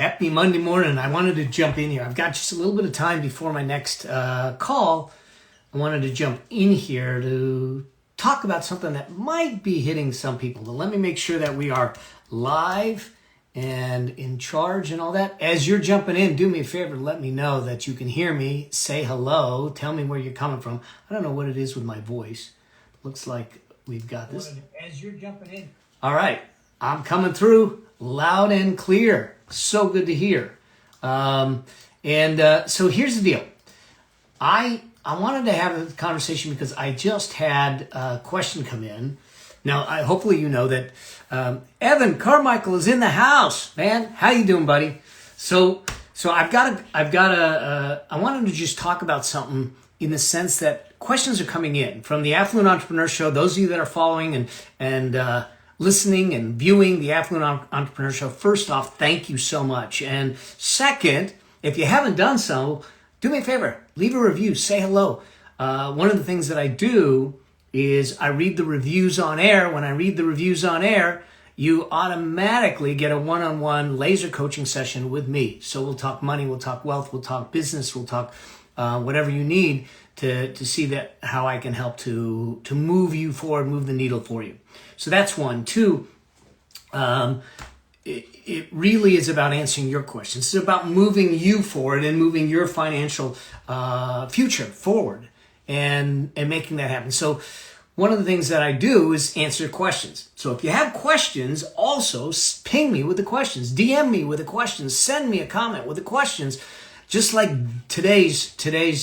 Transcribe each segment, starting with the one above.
Happy Monday morning. I wanted to jump in here. I've got just a little bit of time before my next call. I wanted to jump in here to talk about something that might be hitting some people. But let me make sure that we are live and in charge and all that. As you're jumping in, do me a favor, let me know that you can hear me. Say hello. Tell me where you're coming from. I don't know what it is with my voice. Looks like we've got this. As you're jumping in. All right. I'm coming through loud and clear. So good to hear. So here's the deal. I wanted to have a conversation because I just had a question come in. Now, hopefully you know that Evan Carmichael is in the house, man. How you doing, buddy? So I wanted to just talk about something in the sense that questions are coming in from the Affluent Entrepreneur Show. Those of you that are following and listening and viewing the Affluent Entrepreneur Show, first off, thank you so much. And second, if you haven't done so, do me a favor, leave a review, say hello. One of the things that I do is I read the reviews on air. When I read the reviews on air, you automatically get a one-on-one laser coaching session with me. So we'll talk money, we'll talk wealth, we'll talk business, we'll talk whatever you need to see that how I can help to move you forward, move the needle for you. So that's one. Two, it really is about answering your questions. It's about moving you forward and moving your financial future forward and making that happen. So one of the things that I do is answer questions. So if you have questions, also ping me with the questions, DM me with the questions, send me a comment with the questions. Just like today's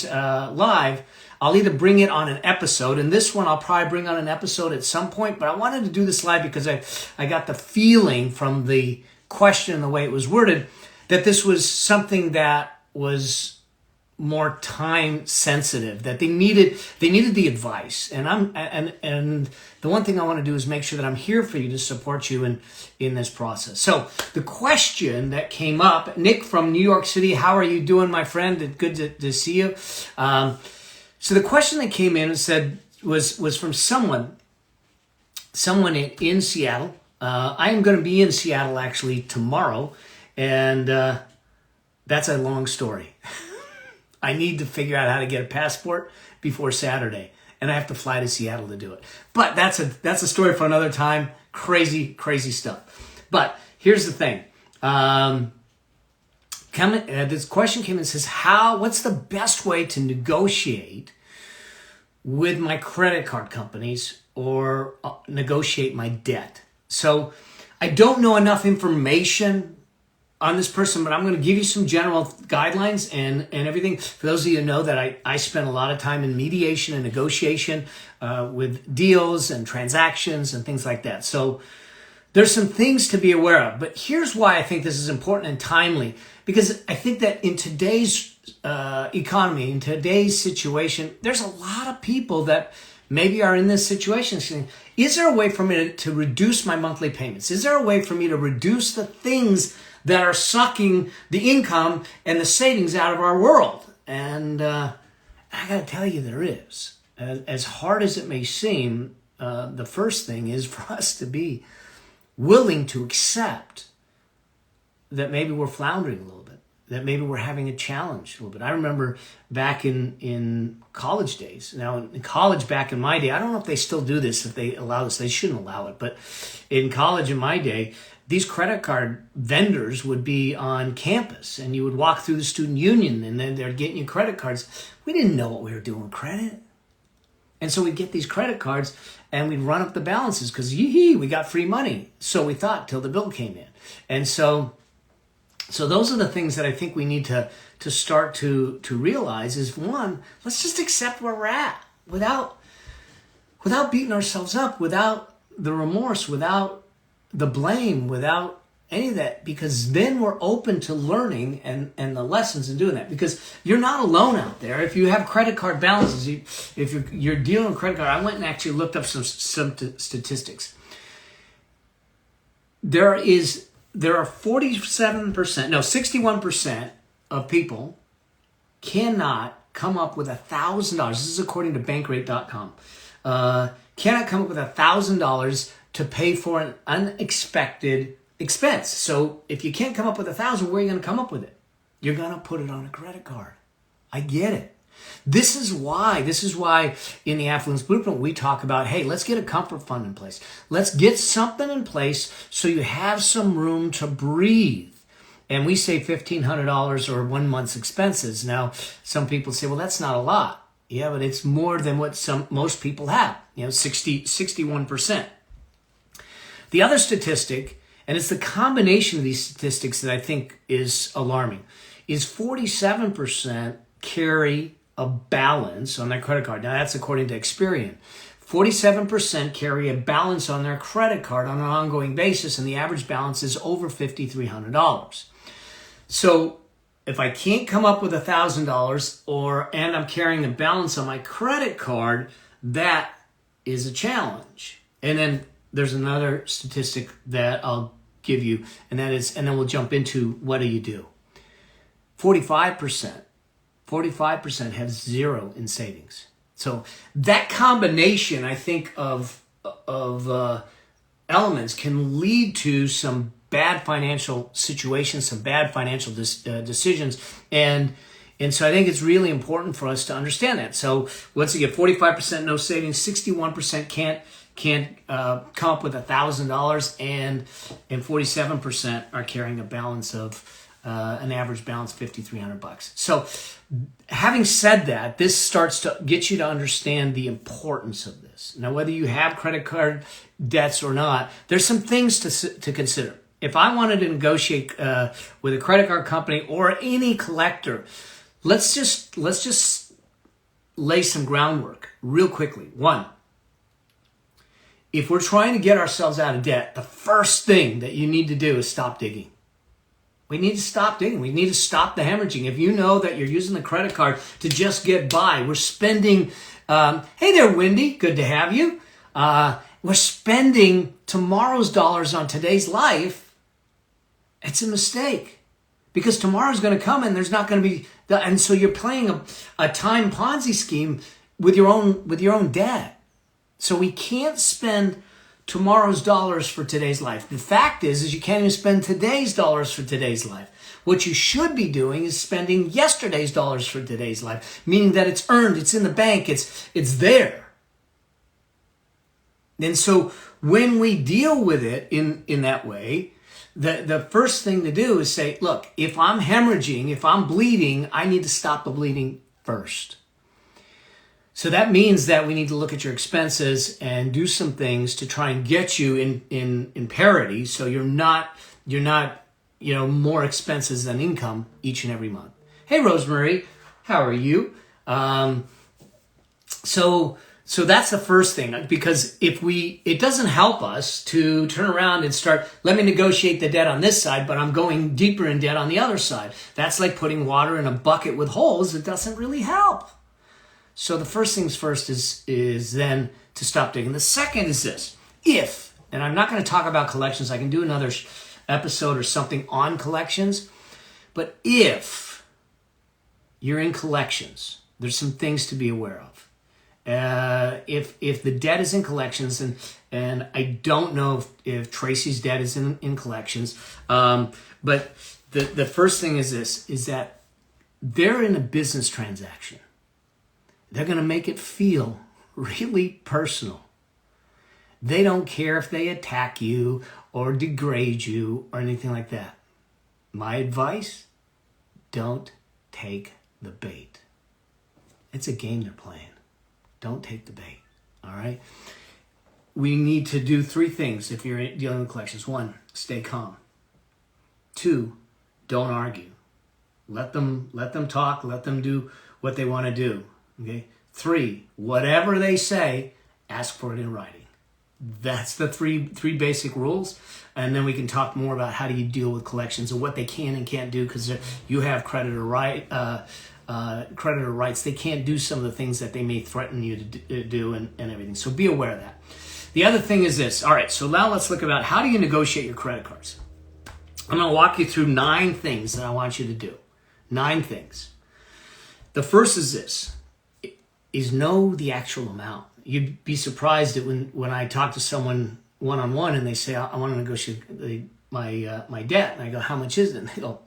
live, I'll either bring it on an episode, and this one I'll probably bring on an episode at some point, but I wanted to do this live because I got the feeling from the question and the way it was worded that this was something that was more time sensitive, that they needed the advice. And the one thing I want to do is make sure that I'm here for you to support you in this process. So the question that came up, Nick from New York City, how are you doing, my friend? Good to see you. So the question that came in and said was from someone in Seattle. I am going to be in Seattle actually tomorrow, and that's a long story. I need to figure out how to get a passport before Saturday, and I have to fly to Seattle to do it. But that's a story for another time. Crazy stuff. But here's the thing. This question came and says, what's the best way to negotiate with my credit card companies or negotiate my debt? So I don't know enough information on this person, but I'm going to give you some general guidelines and everything. For those of you who know that I spend a lot of time in mediation and negotiation with deals and transactions and things like that. So there's some things to be aware of. But here's why I think this is important and timely. Because I think that in today's economy, in today's situation, there's a lot of people that maybe are in this situation saying, is there a way for me to reduce my monthly payments? Is there a way for me to reduce the things that are sucking the income and the savings out of our world? And I got to tell you, there is. As hard as it may seem, the first thing is for us to be willing to accept that maybe we're floundering a little bit, that maybe we're having a challenge a little bit. I remember back in college days. Now, in college back in my day, I don't know if they still do this, if they allow this. They shouldn't allow it. But in college in my day, these credit card vendors would be on campus, and you would walk through the student union, and then they're getting you credit cards. We didn't know what we were doing with credit. And so we'd get these credit cards, and we'd run up the balances because, we got free money. So we thought till the bill came in. And so those are the things that I think we need to start to realize is, one, let's just accept where we're at without beating ourselves up, without the remorse, without the blame, without any of that, because then we're open to learning and the lessons in doing that. Because you're not alone out there. If you have credit card balances, if you're dealing with credit card, I went and actually looked up some statistics. There are 61% of people cannot come up with $1,000. This is according to bankrate.com. Cannot come up with $1,000 to pay for an unexpected expense. So if you can't come up with $1,000, where are you going to come up with it? You're going to put it on a credit card. I get it. This is why in the Affluence Blueprint, we talk about, hey, let's get a comfort fund in place. Let's get something in place so you have some room to breathe. And we say $1,500 or 1 month's expenses. Now, some people say, well, that's not a lot. Yeah, but it's more than what most people have, 61%. The other statistic, and it's the combination of these statistics that I think is alarming, is 47% carry a balance on their credit card. Now, that's according to Experian. 47% carry a balance on their credit card on an ongoing basis, and the average balance is over $5,300. So if I can't come up with $1,000 and I'm carrying a balance on my credit card, that is a challenge. And then there's another statistic that I'll give you, and that is, and then we'll jump into what do you do. 45% have zero in savings. So that combination, I think, of elements can lead to some bad financial situations, some bad financial decisions, and so I think it's really important for us to understand that. So once again, 45% no savings, 61% can't come up with $1,000, and 47% are carrying a balance of an average balance $5,300. So having said that, this starts to get you to understand the importance of this. Now, whether you have credit card debts or not, there's some things to consider. If I wanted to negotiate with a credit card company or any collector, let's just lay some groundwork real quickly. One, if we're trying to get ourselves out of debt, the first thing that you need to do is stop digging. We need to stop digging. We need to stop the hemorrhaging. If you know that you're using the credit card to just get by, we're spending, hey there, Wendy, good to have you. We're spending tomorrow's dollars on today's life. It's a mistake, because tomorrow's going to come and there's not going to be, and so you're playing a time Ponzi scheme with your own debt. So we can't spend tomorrow's dollars for today's life. The fact is you can't even spend today's dollars for today's life. What you should be doing is spending yesterday's dollars for today's life, meaning that it's earned, it's in the bank, it's there. And so when we deal with it in that way, the first thing to do is say, look, if I'm hemorrhaging, if I'm bleeding, I need to stop the bleeding first. So that means that we need to look at your expenses and do some things to try and get you in parity, so you're not more expenses than income each and every month. Hey, Rosemary, how are you? So that's the first thing, because it doesn't help us to turn around and start, let me negotiate the debt on this side, but I'm going deeper in debt on the other side. That's like putting water in a bucket with holes. It doesn't really help. So the first things first is then to stop digging. The second is this. And I'm not going to talk about collections. I can do another episode or something on collections. But if you're in collections, there's some things to be aware of. If the debt is in collections, and I don't know if Tracy's debt is in collections, but the first thing is this, is that they're in a business transaction. They're going to make it feel really personal. They don't care if they attack you or degrade you or anything like that. My advice, don't take the bait. It's a game they're playing. Don't take the bait, all right? We need to do three things if you're dealing with collections. One, stay calm. Two, don't argue. Let them talk. Let them do what they want to do, okay? Three, whatever they say, ask for it in writing. That's the three basic rules, and then we can talk more about how do you deal with collections and what they can and can't do, because you have creditor rights. They can't do some of the things that they may threaten you to do and everything. So be aware of that. The other thing is this. All right, so now let's look about how do you negotiate your credit cards. I'm going to walk you through 9 things that I want you to do. 9 things. The first is this, is know the actual amount. You'd be surprised that when I talk to someone one-on-one and they say, I want to negotiate my debt, and I go, how much is it? And they go,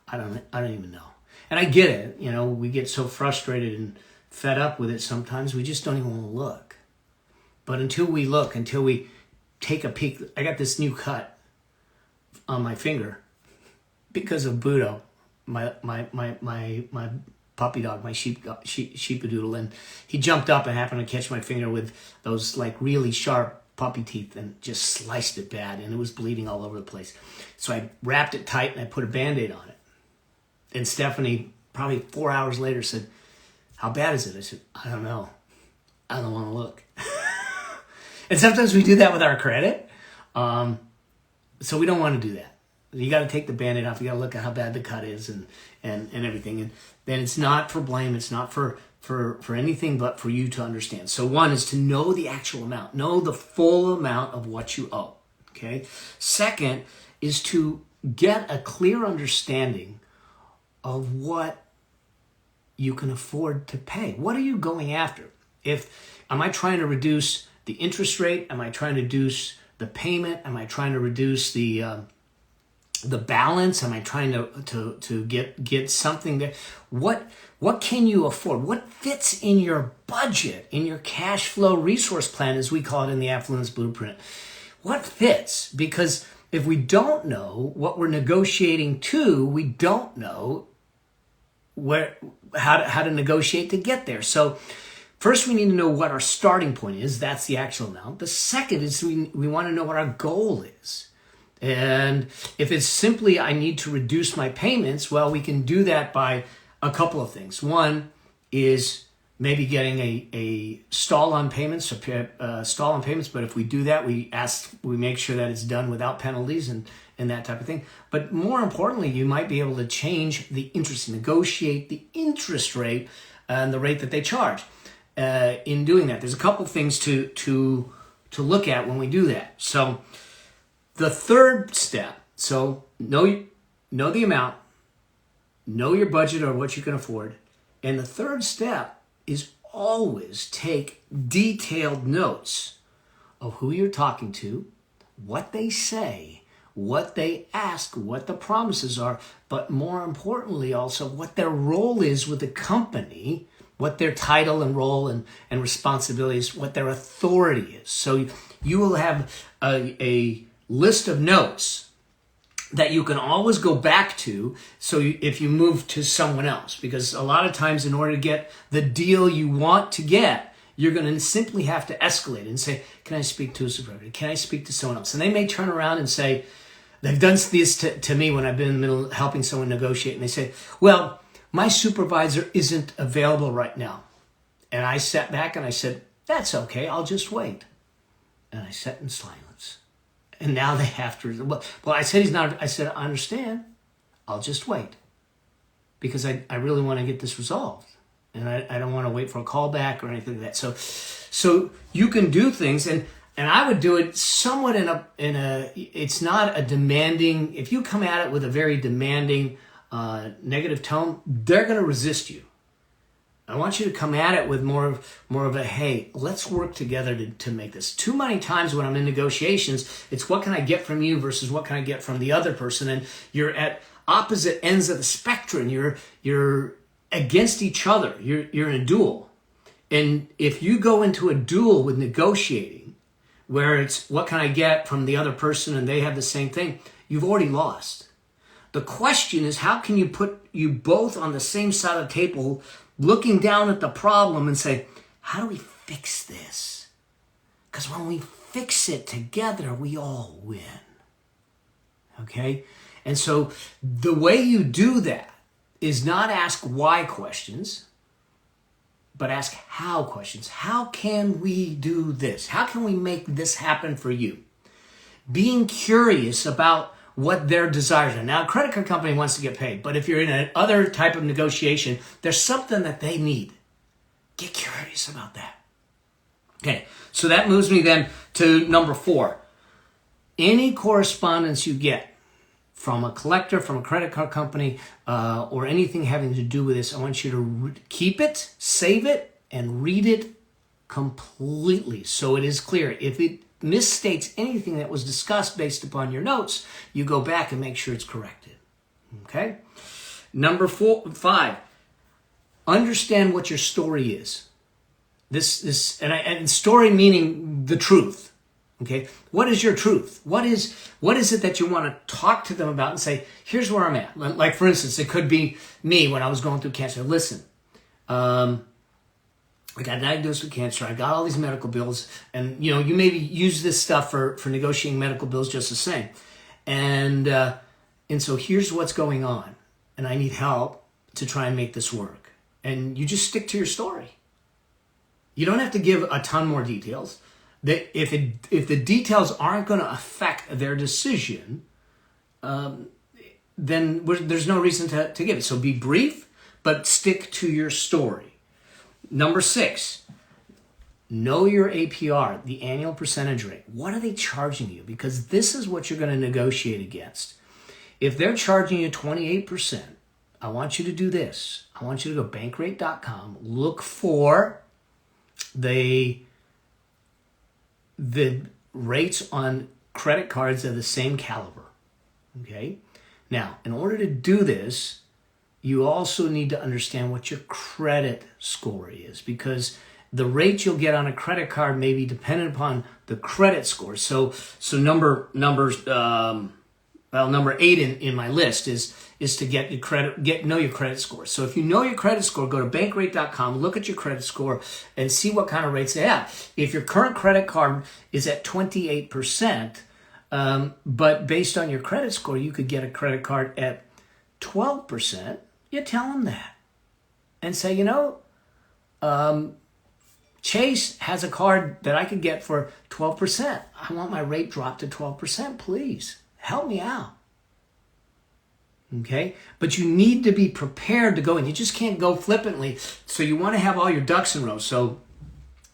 I don't even know. And I get it. We get so frustrated and fed up with it sometimes, we just don't even want to look. But until we look, until we take a peek, I got this new cut on my finger because of Budo, my puppy dog, my sheepadoodle, and he jumped up and happened to catch my finger with those like really sharp puppy teeth and just sliced it bad, and it was bleeding all over the place. So I wrapped it tight and I put a Band-Aid on it. And Stephanie, probably 4 hours later, said, how bad is it? I said, I don't know. I don't want to look. And sometimes we do that with our credit. So we don't want to do that. You got to take the Band-Aid off. You got to look at how bad the cut is and everything. And then it's not for blame. It's not for anything but for you to understand. So one is to know the actual amount. Know the full amount of what you owe. Okay. Second is to get a clear understanding of what you can afford to pay. What are you going after? Am I trying to reduce the interest rate? Am I trying to reduce the payment? Am I trying to reduce the balance? Am I trying to get something there? What can you afford? What fits in your budget, in your cash flow resource plan, as we call it in the Affluence Blueprint? What fits? Because if we don't know what we're negotiating to, we don't know how to negotiate to get there. So first we need to know what our starting point is. That's the actual amount. The second is we want to know what our goal is. And if it's simply I need to reduce my payments, well, we can do that by a couple of things. One is maybe getting a stall on payments, but if we do that, we make sure that it's done without penalties and that type of thing. But more importantly, you might be able to change the interest, negotiate the interest rate and the rate that they charge. In doing that, there's a couple things to look at when we do that. So the third step, so know the amount, know your budget or what you can afford. And the third step is always take detailed notes of who you're talking to, what they say, what they ask, what the promises are, but more importantly also what their role is with the company, what their title and role and responsibilities, what their authority is. So you will have a list of notes that you can always go back to if you move to someone else. Because a lot of times in order to get the deal you want to get, you're going to simply have to escalate and say, can I speak to a supervisor? Can I speak to someone else? And they may turn around and say, they've done this to me when I've been in the middle of helping someone negotiate. And they say, well, my supervisor isn't available right now. And I sat back and I said, that's okay. I'll just wait. And I sat in silence. And now they have to, well, I said he's not, I said, I understand. I'll just wait. Because I really want to get this resolved. And I don't want to wait for a call back or anything like that. So you can do things, and I would do it somewhat in a, it's not a demanding, if you come at it with a very demanding negative tone, they're going to resist you. I want you to come at it with more of a, hey, let's work together to make this. Too many times when I'm in negotiations, it's what can I get from you versus what can I get from the other person, and you're at opposite ends of the spectrum. You're against each other. You're in a duel. And if you go into a duel with negotiating, where it's what can I get from the other person and they have the same thing, you've already lost. The question is, how can you put you both on the same side of the table, looking down at the problem and say, how do we fix this? Because when we fix it together, we all win. Okay? And so the way you do that is not ask why questions, but ask how questions. How can we do this? How can we make this happen for you? Being curious about what their desires are. Now, a credit card company wants to get paid, but if you're in another type of negotiation, there's something that they need. Get curious about that. Okay, so that moves me then to number 4. Any correspondence you get from a collector, from a credit card company, or anything having to do with this, I want you to keep it, save it, and read it completely so it is clear. If it misstates anything that was discussed based upon your notes, you go back and make sure it's corrected. Okay? Number 5, understand what your story is. And story meaning the truth. Okay, what is your truth? What is it that you want to talk to them about and say, here's where I'm at? Like, for instance, it could be me when I was going through cancer. Listen, I got diagnosed with cancer. I got all these medical bills. And, you maybe use this stuff for negotiating medical bills just the same. And so here's what's going on. And I need help to try and make this work. And you just stick to your story. You don't have to give a ton more details. If the details aren't going to affect their decision, then there's no reason to give it. So be brief, but stick to your story. Number 6, know your APR, the annual percentage rate. What are they charging you? Because this is what you're going to negotiate against. If they're charging you 28%, I want you to do this. I want you to go bankrate.com, look for the rates on credit cards of the same caliber. Okay? Now, in order to do this, you also need to understand what your credit score is, because the rate you'll get on a credit card may be dependent upon the credit score. So number 8 in my list is to know your credit score. So if you know your credit score, go to bankrate.com, look at your credit score, and see what kind of rates they have. If your current credit card is at 28%, but based on your credit score, you could get a credit card at 12%, you tell them that. And say, Chase has a card that I could get for 12%. I want my rate dropped to 12%, please. Help me out. Okay? But you need to be prepared to go in. You just can't go flippantly. So you want to have all your ducks in a row. So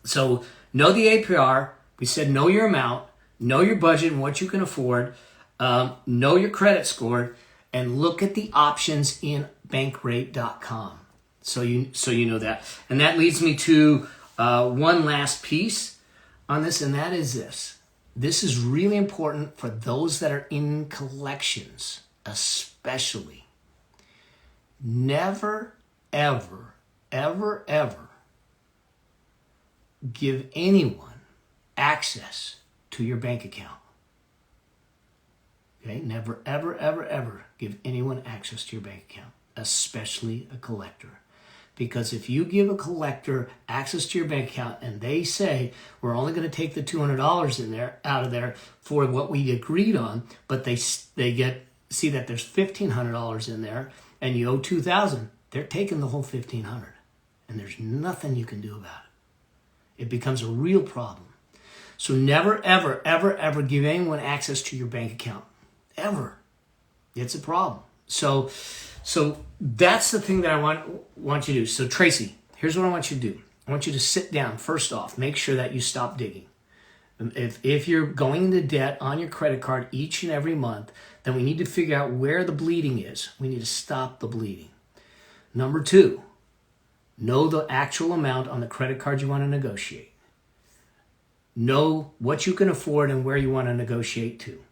know the APR. We said know your amount. Know your budget and what you can afford. Know your credit score. And look at the options in bankrate.com. So you know that. And that leads me to one last piece on this, and that is this. This is really important for those that are in collections, especially. Never, ever, ever, ever give anyone access to your bank account. Okay? Never, ever, ever, ever give anyone access to your bank account, especially a collector. Because if you give a collector access to your bank account and they say, we're only going to take the $200 out of there for what we agreed on, but they see that there's $1,500 in there and you owe $2,000, they're taking the whole $1,500. And there's nothing you can do about it. It becomes a real problem. So never, ever, ever, ever give anyone access to your bank account. Ever. It's a problem. So that's the thing that I want you to do. So Tracy, here's what I want you to do. I want you to sit down. First off, make sure that you stop digging. If you're going into debt on your credit card each and every month, then we need to figure out where the bleeding is. We need to stop the bleeding. Number 2, know the actual amount on the credit card you want to negotiate. Know what you can afford and where you want to negotiate to.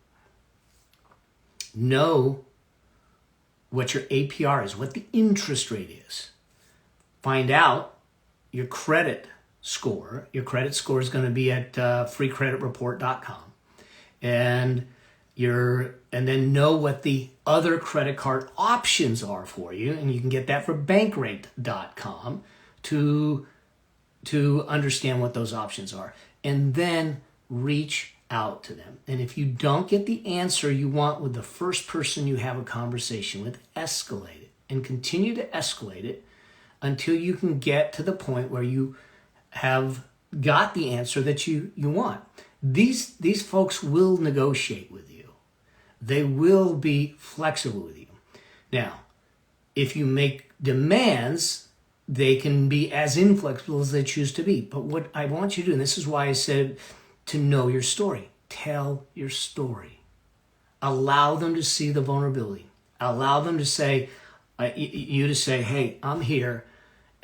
Know what your APR is, what the interest rate is. Find out your credit score. Your credit score is going to be at freecreditreport.com. And then know what the other credit card options are for you. And you can get that from bankrate.com to understand what those options are. And then reach out to them. And if you don't get the answer you want with the first person you have a conversation with, escalate it and continue to escalate it until you can get to the point where you have got the answer that you want. These folks will negotiate with you. They will be flexible with you. Now, if you make demands, they can be as inflexible as they choose to be. But what I want you to do, and this is why I said to know your story. Tell your story. Allow them to see the vulnerability. Allow them to say, hey, I'm here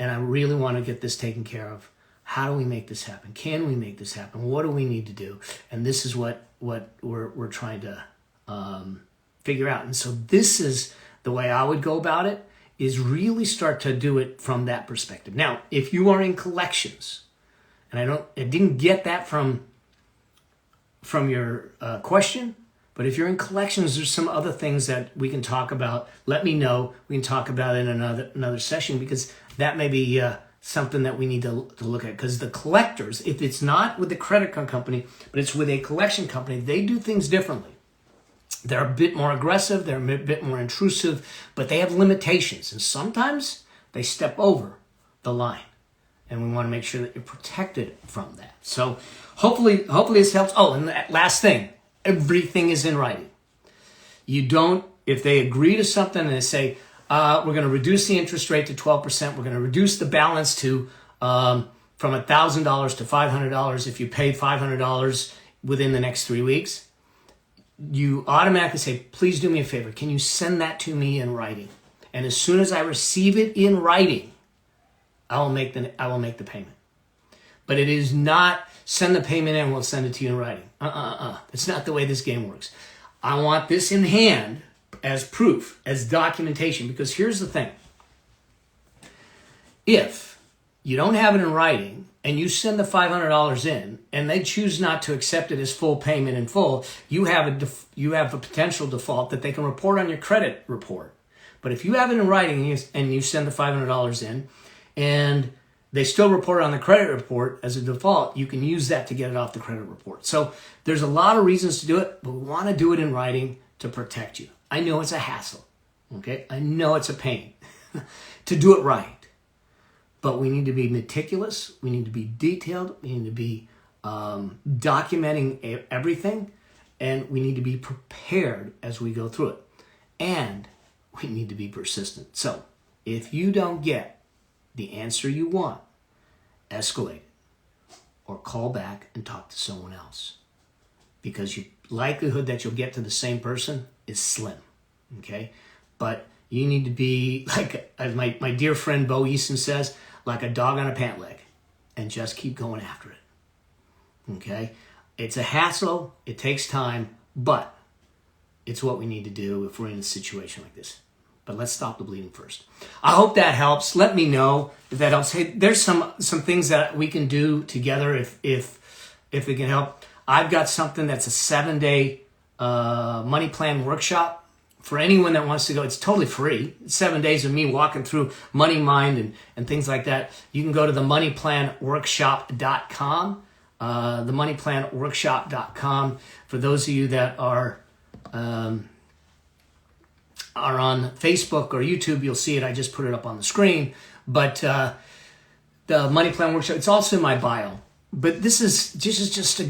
and I really want to get this taken care of. How do we make this happen? Can we make this happen? What do we need to do? And this is what we're trying to figure out. And so this is the way I would go about it, is really start to do it from that perspective. Now, if you are in collections, and I didn't get that from your question, but if you're in collections, there's some other things that we can talk about. Let me know. We can talk about it in another session, because that may be something that we need to look at. Because the collectors, if it's not with the credit card company, but it's with a collection company, they do things differently. They're a bit more aggressive, they're a bit more intrusive, but they have limitations. And sometimes they step over the line. And we want to make sure that you're protected from that. So hopefully this helps. Oh, and the last thing, everything is in writing. You don't, if they agree to something and they say, we're going to reduce the interest rate to 12%, we're going to reduce the balance to from $1,000 to $500 if you pay $500 within the next 3 weeks, you automatically say, please do me a favor. Can you send that to me in writing? And as soon as I receive it in writing, I will make the payment. But it is not send the payment in, we'll send it to you in writing. It's not the way this game works. I want this in hand as proof, as documentation, because here's the thing. If you don't have it in writing and you send the $500 in and they choose not to accept it as full payment in full, you have a potential default that they can report on your credit report. But if you have it in writing and you send the $500 in and they still report it on the credit report as a default, you can use that to get it off the credit report. So there's a lot of reasons to do it, but we want to do it in writing to protect you. I know it's a hassle, okay? I know it's a pain to do it right. But we need to be meticulous, we need to be detailed, we need to be documenting everything, and we need to be prepared as we go through it. And we need to be persistent. So if you don't get the answer you want, escalate it or call back and talk to someone else, because your likelihood that you'll get to the same person is slim, okay? But you need to be, like as my dear friend Bo Easton says, like a dog on a pant leg, and just keep going after it, okay? It's a hassle, it takes time, but it's what we need to do if we're in a situation like this. But let's stop the bleeding first. I hope that helps. Let me know if that helps. Hey, there's some things that we can do together if it can help. I've got something that's a 7-day money plan workshop for anyone that wants to go. It's totally free. 7 days of me walking through Money Mind and things like that. You can go to themoneyplanworkshop.com, themoneyplanworkshop.com. For those of you that are on Facebook or YouTube, you'll see it. I just put it up on the screen. But the Money Plan Workshop, it's also in my bio. But this is just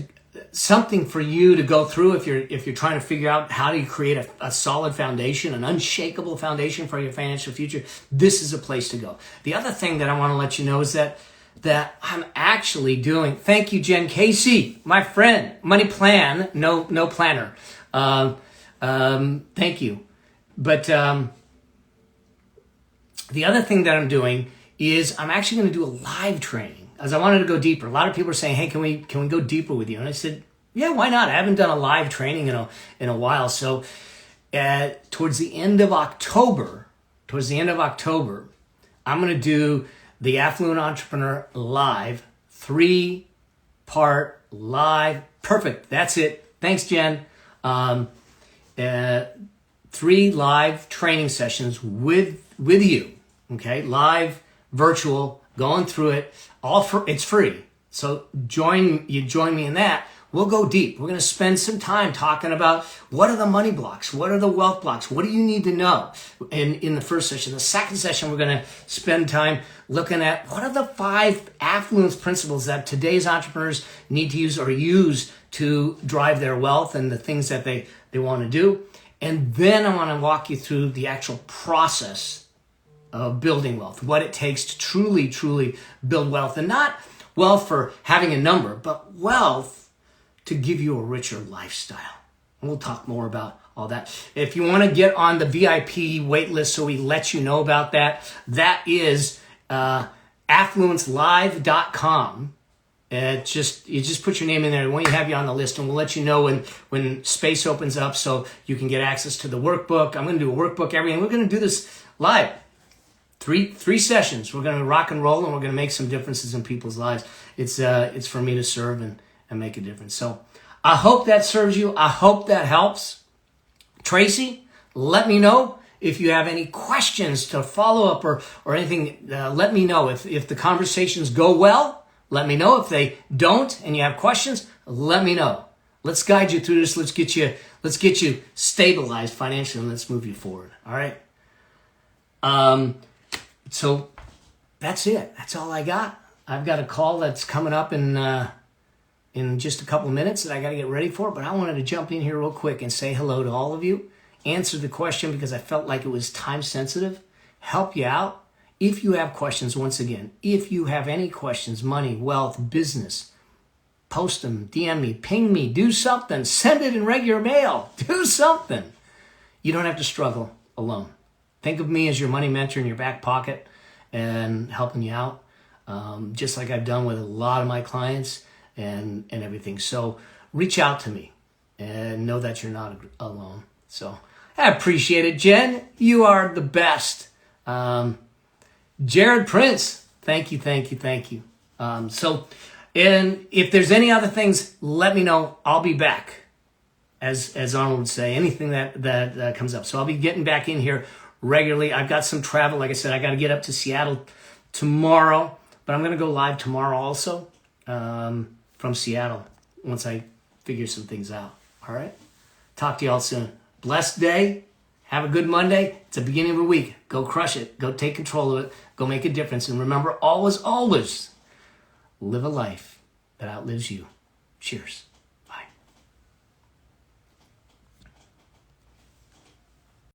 something for you to go through if you're trying to figure out how do you create a solid foundation, an unshakable foundation for your financial future. This is a place to go. The other thing that I want to let you know is that I'm actually doing, thank you, Jen Casey, my friend, Money Plan, no planner. Thank you. But the other thing that I'm doing is I'm actually going to do a live training, as I wanted to go deeper. A lot of people are saying, hey, can we go deeper with you? And I said, yeah, why not? I haven't done a live training in a while. So towards the end of October, I'm going to do the Affluent Entrepreneur Live, 3-part live. Perfect. That's it. Thanks, Jen. 3 live training sessions with you. Okay, live, virtual, going through it. It's free. So join me in that. We'll go deep. We're going to spend some time talking about what are the money blocks, what are the wealth blocks, what do you need to know in the first session. The second session, we're going to spend time looking at what are the 5 affluence principles that today's entrepreneurs need to use or use to drive their wealth and the things that they want to do. And then I want to walk you through the actual process of building wealth, what it takes to truly, truly build wealth. And not wealth for having a number, but wealth to give you a richer lifestyle. And we'll talk more about all that. If you want to get on the VIP wait list so we let you know about that, that is at affluencelive.com. You just put your name in there. We have you on the list, and we'll let you know when space opens up so you can get access to the workbook. I'm going to do a workbook and we're going to do this live. Three sessions. We're going to rock and roll, and we're going to make some differences in people's lives. It's for me to serve and make a difference. So I hope that serves you. I hope that helps. Tracy, let me know if you have any questions to follow up or anything. Let me know if the conversations go well. Let me know. If they don't and you have questions, let me know. Let's guide you through this. Let's get you stabilized financially, and let's move you forward. All right. So that's it. That's all I got. I've got a call that's coming up in just a couple of minutes that I got to get ready for, but I wanted to jump in here real quick and say hello to all of you. Answer the question because I felt like it was time sensitive. Help you out. If you have questions, once again, if you have any questions, money, wealth, business, post them, DM me, ping me, do something, send it in regular mail, do something. You don't have to struggle alone. Think of me as your money mentor in your back pocket and helping you out, just like I've done with a lot of my clients and everything. So reach out to me and know that you're not alone. So I appreciate it, Jen. You are the best. Jared Prince, thank you. And if there's any other things, let me know. I'll be back, as Arnold would say, anything that comes up. So I'll be getting back in here regularly. I've got some travel. Like I said, I got to get up to Seattle tomorrow, but I'm going to go live tomorrow also from Seattle once I figure some things out. All right. Talk to you all soon. Blessed day. Have a good Monday. It's the beginning of a week. Go crush it. Go take control of it. Go make a difference. And remember, always, always live a life that outlives you. Cheers.